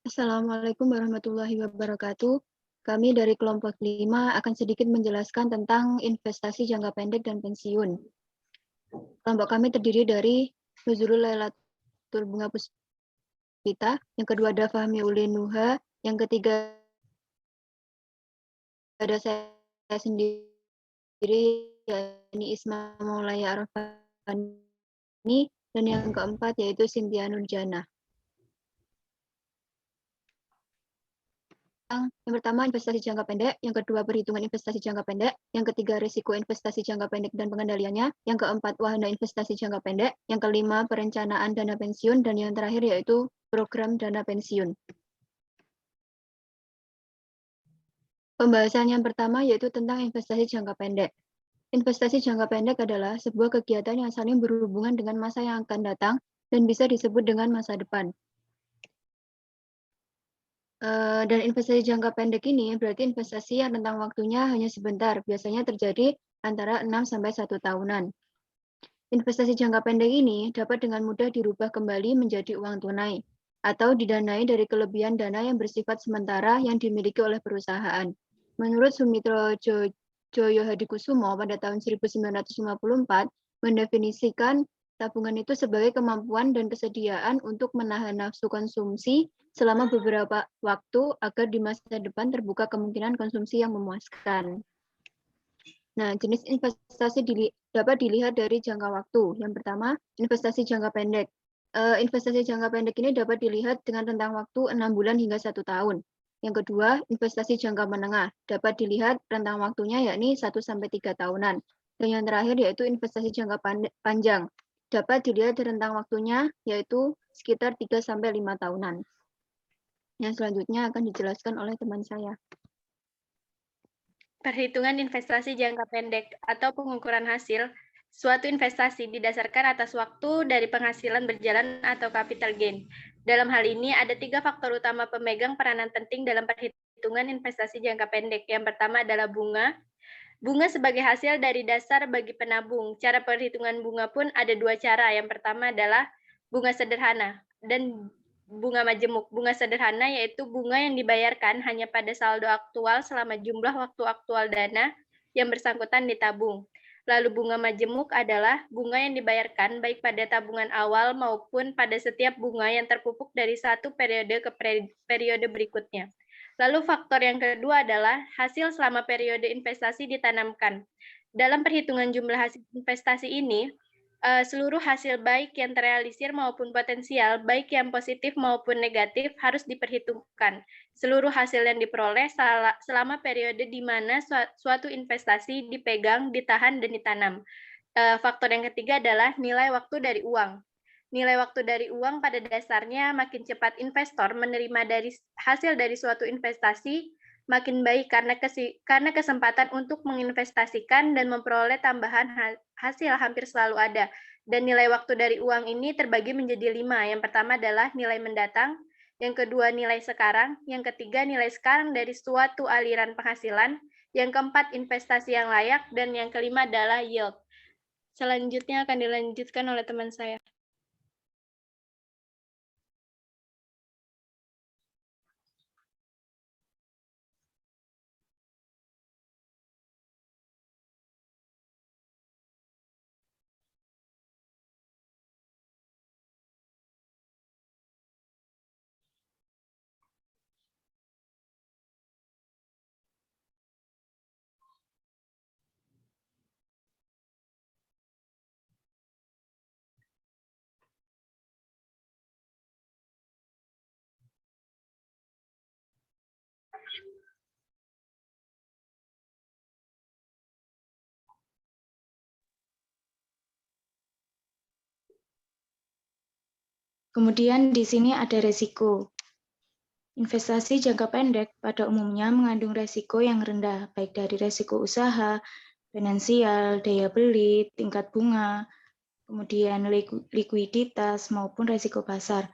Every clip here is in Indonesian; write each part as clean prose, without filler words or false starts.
Assalamualaikum warahmatullahi wabarakatuh. Kami dari kelompok 5 akan sedikit menjelaskan tentang investasi jangka pendek dan pensiun. Kelompok kami terdiri dari Nuzulul Lailatul Bunga Puspita, yang kedua ada Fahmi Ulinuha, yang ketiga ada saya sendiri, yakni Isma Maulaya Arafani, dan yang keempat yaitu Cynthia Nurjana. Yang pertama investasi jangka pendek, yang kedua perhitungan investasi jangka pendek, yang ketiga risiko investasi jangka pendek dan pengendaliannya, yang keempat wahana investasi jangka pendek, yang kelima perencanaan dana pensiun, dan yang terakhir yaitu program dana pensiun. Pembahasan yang pertama yaitu tentang investasi jangka pendek. Investasi jangka pendek adalah sebuah kegiatan yang saling berhubungan dengan masa yang akan datang dan bisa disebut dengan masa depan. Dan investasi jangka pendek ini berarti investasi yang rentang waktunya hanya sebentar, biasanya terjadi antara 6-1 tahunan. Investasi jangka pendek ini dapat dengan mudah dirubah kembali menjadi uang tunai, atau didanai dari kelebihan dana yang bersifat sementara yang dimiliki oleh perusahaan. Menurut Sumitro Joyo Hadikusumo pada tahun 1954, mendefinisikan tabungan itu sebagai kemampuan dan kesediaan untuk menahan nafsu konsumsi selama beberapa waktu agar di masa depan terbuka kemungkinan konsumsi yang memuaskan. Nah, jenis investasi dapat dilihat dari jangka waktu. Yang pertama, investasi jangka pendek. Investasi jangka pendek ini dapat dilihat dengan rentang waktu 6 bulan hingga 1 tahun. Yang kedua, investasi jangka menengah. Dapat dilihat rentang waktunya yakni 1-3 tahunan. Dan yang terakhir yaitu investasi jangka panjang. Dapat dilihat rentang waktunya yaitu sekitar 3-5 tahunan. Yang selanjutnya akan dijelaskan oleh teman saya. Perhitungan investasi jangka pendek atau pengukuran hasil, suatu investasi didasarkan atas waktu dari penghasilan berjalan atau capital gain. Dalam hal ini ada 3 faktor utama pemegang peranan penting dalam perhitungan investasi jangka pendek. Yang pertama adalah bunga. Bunga sebagai hasil dari dasar bagi penabung. Cara perhitungan bunga pun ada 2 cara. Yang pertama adalah bunga sederhana dan bunga majemuk. Bunga sederhana yaitu bunga yang dibayarkan hanya pada saldo aktual selama jumlah waktu aktual dana yang bersangkutan ditabung. Lalu bunga majemuk adalah bunga yang dibayarkan baik pada tabungan awal maupun pada setiap bunga yang terpupuk dari satu periode ke periode berikutnya. Lalu faktor yang kedua adalah hasil selama periode investasi ditanamkan. Dalam perhitungan jumlah hasil investasi ini, seluruh hasil baik yang terrealisir maupun potensial, baik yang positif maupun negatif, harus diperhitungkan. Seluruh hasil yang diperoleh selama periode di mana suatu investasi dipegang, ditahan, dan ditanam. Faktor yang ketiga adalah nilai waktu dari uang. Nilai waktu dari uang pada dasarnya makin cepat investor menerima dari hasil dari suatu investasi, makin baik karena kesempatan untuk menginvestasikan dan memperoleh tambahan hasil hampir selalu ada. Dan nilai waktu dari uang ini terbagi menjadi 5. Yang pertama adalah nilai mendatang, yang kedua nilai sekarang, yang ketiga nilai sekarang dari suatu aliran penghasilan, yang keempat investasi yang layak, dan yang kelima adalah yield. Selanjutnya akan dilanjutkan oleh teman saya. Kemudian di sini ada resiko. Investasi jangka pendek pada umumnya mengandung resiko yang rendah, baik dari resiko usaha, finansial, daya beli, tingkat bunga, kemudian likuiditas, maupun resiko pasar.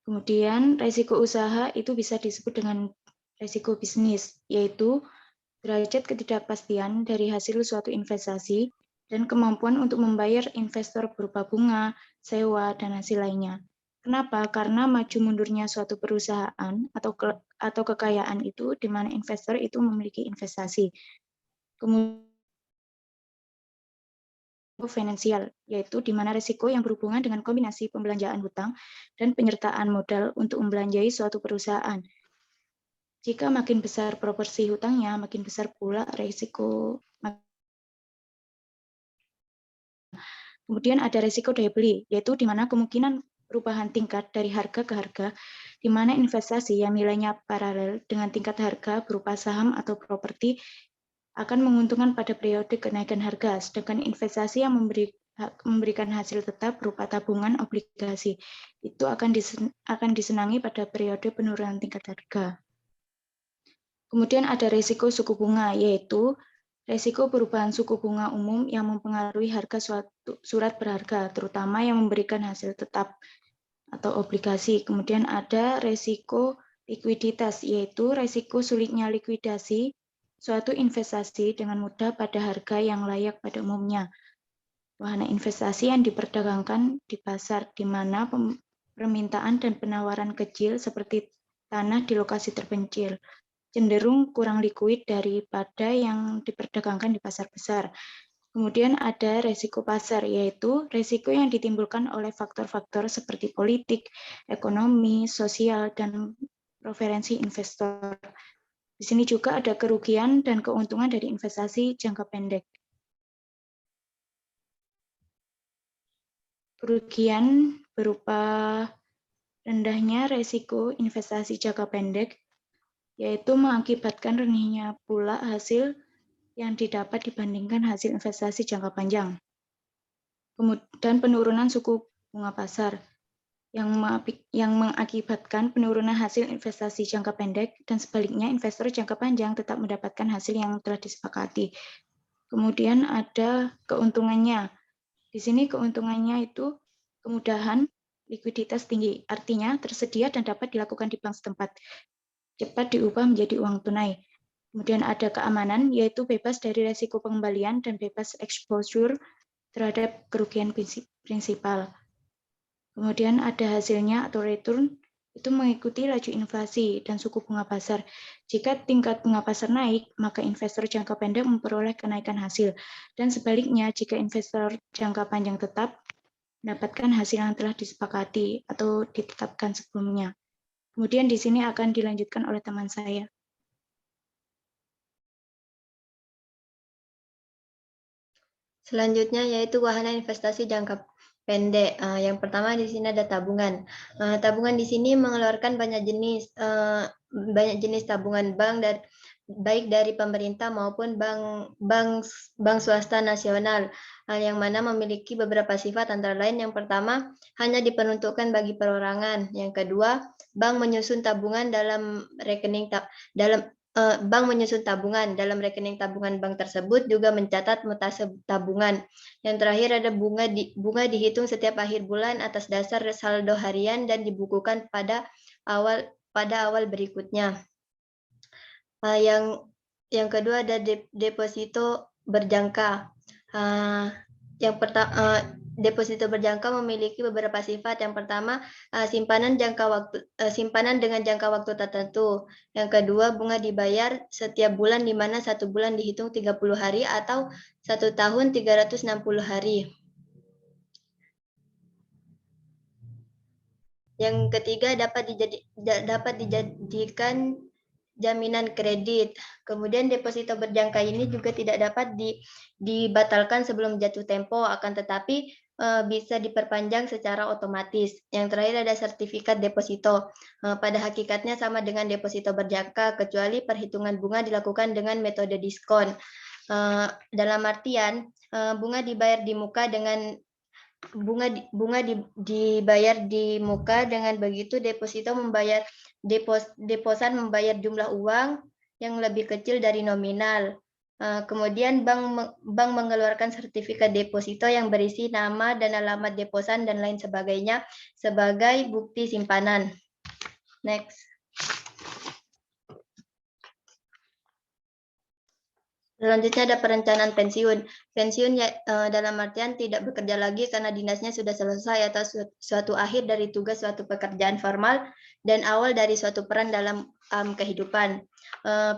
Kemudian resiko usaha itu bisa disebut dengan resiko bisnis, yaitu derajat ketidakpastian dari hasil suatu investasi dan kemampuan untuk membayar investor berupa bunga, sewa, dan hasil lainnya. Kenapa? Karena maju mundurnya suatu perusahaan atau kekayaan itu di mana investor itu memiliki investasi. Kemudian finansial, yaitu di mana risiko yang berhubungan dengan kombinasi pembelanjaan hutang dan penyertaan modal untuk membelanjai suatu perusahaan. Jika makin besar proporsi hutangnya, makin besar pula risiko. Kemudian ada risiko daya beli, yaitu di mana kemungkinan perubahan tingkat dari harga ke harga, di mana investasi yang nilainya paralel dengan tingkat harga berupa saham atau properti akan menguntungkan pada periode kenaikan harga, sedangkan investasi yang memberikan hasil tetap berupa tabungan obligasi itu akan disenangi pada periode penurunan tingkat harga. Kemudian ada risiko suku bunga, yaitu risiko perubahan suku bunga umum yang mempengaruhi harga suatu surat berharga, terutama yang memberikan hasil tetap atau obligasi. Kemudian ada risiko likuiditas, yaitu risiko sulitnya likuidasi suatu investasi dengan mudah pada harga yang layak pada umumnya. Wahana investasi yang diperdagangkan di pasar di mana permintaan dan penawaran kecil seperti tanah di lokasi terpencil cenderung kurang likuid daripada yang diperdagangkan di pasar besar. Kemudian ada risiko pasar, yaitu risiko yang ditimbulkan oleh faktor-faktor seperti politik, ekonomi, sosial, dan preferensi investor. Di sini juga ada kerugian dan keuntungan dari investasi jangka pendek. Kerugian berupa rendahnya risiko investasi jangka pendek, yaitu mengakibatkan rendahnya pula hasil yang didapat dibandingkan hasil investasi jangka panjang. Kemudian penurunan suku bunga pasar yang mengakibatkan penurunan hasil investasi jangka pendek dan sebaliknya investor jangka panjang tetap mendapatkan hasil yang telah disepakati. Kemudian ada keuntungannya. Di sini keuntungannya itu kemudahan likuiditas tinggi, artinya tersedia dan dapat dilakukan di bank setempat. Cepat diubah menjadi uang tunai. Kemudian ada keamanan, yaitu bebas dari risiko pengembalian dan bebas exposure terhadap kerugian prinsipal. Kemudian ada hasilnya atau return, itu mengikuti laju inflasi dan suku bunga pasar. Jika tingkat bunga pasar naik, maka investor jangka pendek memperoleh kenaikan hasil. Dan sebaliknya, jika investor jangka panjang tetap mendapatkan hasil yang telah disepakati atau ditetapkan sebelumnya. Kemudian di sini akan dilanjutkan oleh teman saya. Selanjutnya yaitu wahana investasi jangka pendek. Yang pertama di sini ada tabungan. Tabungan di sini mengeluarkan banyak jenis tabungan bank baik dari pemerintah maupun bank swasta nasional, yang mana memiliki beberapa sifat antara lain. Yang pertama, hanya diperuntukkan bagi perorangan. Yang kedua, bank menyusun tabungan dalam rekening bank menyusun tabungan. Dalam rekening tabungan bank tersebut juga mencatat mutasi tabungan. Yang terakhir ada bunga dihitung setiap akhir bulan atas dasar saldo harian dan dibukukan pada awal berikutnya. Yang kedua ada deposito berjangka. Deposito berjangka memiliki beberapa sifat. Yang pertama, simpanan dengan jangka waktu tertentu. Yang kedua, bunga dibayar setiap bulan di mana 1 bulan dihitung 30 hari atau 1 tahun 360 hari. Yang ketiga, dapat dijadikan jaminan kredit. Kemudian deposito berjangka ini juga tidak dapat dibatalkan sebelum jatuh tempo, akan tetapi bisa diperpanjang secara otomatis. Yang terakhir ada sertifikat deposito. Pada hakikatnya sama dengan deposito berjangka, kecuali perhitungan bunga dilakukan dengan metode diskon. Dalam artian, bunga dibayar di muka dengan begitu deposan membayar jumlah uang yang lebih kecil dari nominal. Kemudian bank mengeluarkan sertifikat deposito yang berisi nama dan alamat deposan dan lain sebagainya sebagai bukti simpanan. Next. Selanjutnya ada perencanaan pensiun. Pensiun dalam artian tidak bekerja lagi karena dinasnya sudah selesai atau suatu akhir dari tugas suatu pekerjaan formal dan awal dari suatu peran dalam kehidupan.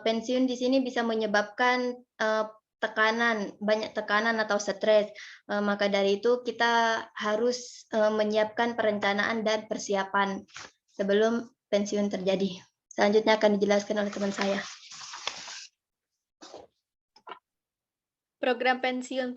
Pensiun di sini bisa menyebabkan banyak tekanan atau stres. Maka dari itu kita harus menyiapkan perencanaan dan persiapan sebelum pensiun terjadi. Selanjutnya akan dijelaskan oleh teman saya. Program pensiun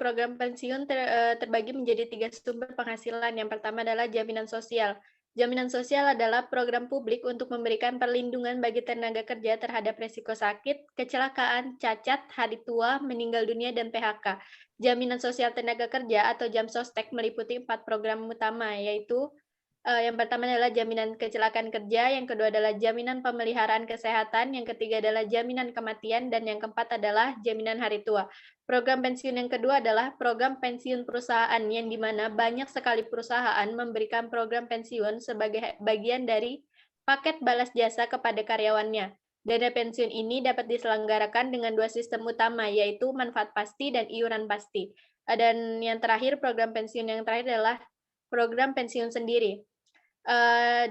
terbagi menjadi 3 sumber penghasilan. Yang pertama adalah jaminan sosial. Jaminan sosial adalah program publik untuk memberikan perlindungan bagi tenaga kerja terhadap risiko sakit, kecelakaan, cacat, hari tua, meninggal dunia, dan PHK. Jaminan sosial tenaga kerja atau Jamsostek meliputi 4 program utama, yaitu yang pertama adalah jaminan kecelakaan kerja, yang kedua adalah jaminan pemeliharaan kesehatan, yang ketiga adalah jaminan kematian, dan yang keempat adalah jaminan hari tua. Program pensiun yang kedua adalah program pensiun perusahaan, yang di mana banyak sekali perusahaan memberikan program pensiun sebagai bagian dari paket balas jasa kepada karyawannya. Dana pensiun ini dapat diselenggarakan dengan 2 sistem utama, yaitu manfaat pasti dan iuran pasti. Dan yang terakhir, program pensiun yang terakhir adalah program pensiun sendiri,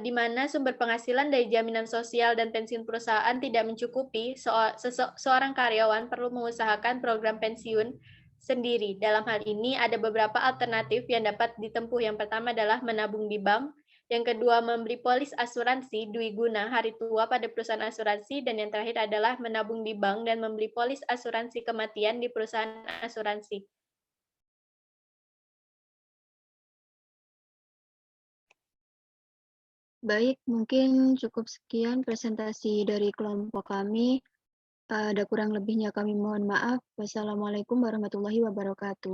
di mana sumber penghasilan dari jaminan sosial dan pensiun perusahaan tidak mencukupi, seorang karyawan perlu mengusahakan program pensiun sendiri. Dalam hal ini ada beberapa alternatif yang dapat ditempuh. Yang pertama adalah menabung di bank, yang kedua membeli polis asuransi dwi guna hari tua pada perusahaan asuransi, dan yang terakhir adalah menabung di bank dan membeli polis asuransi kematian di perusahaan asuransi. Baik, mungkin cukup sekian presentasi dari kelompok kami. Ada kurang lebihnya kami mohon maaf. Wassalamualaikum warahmatullahi wabarakatuh.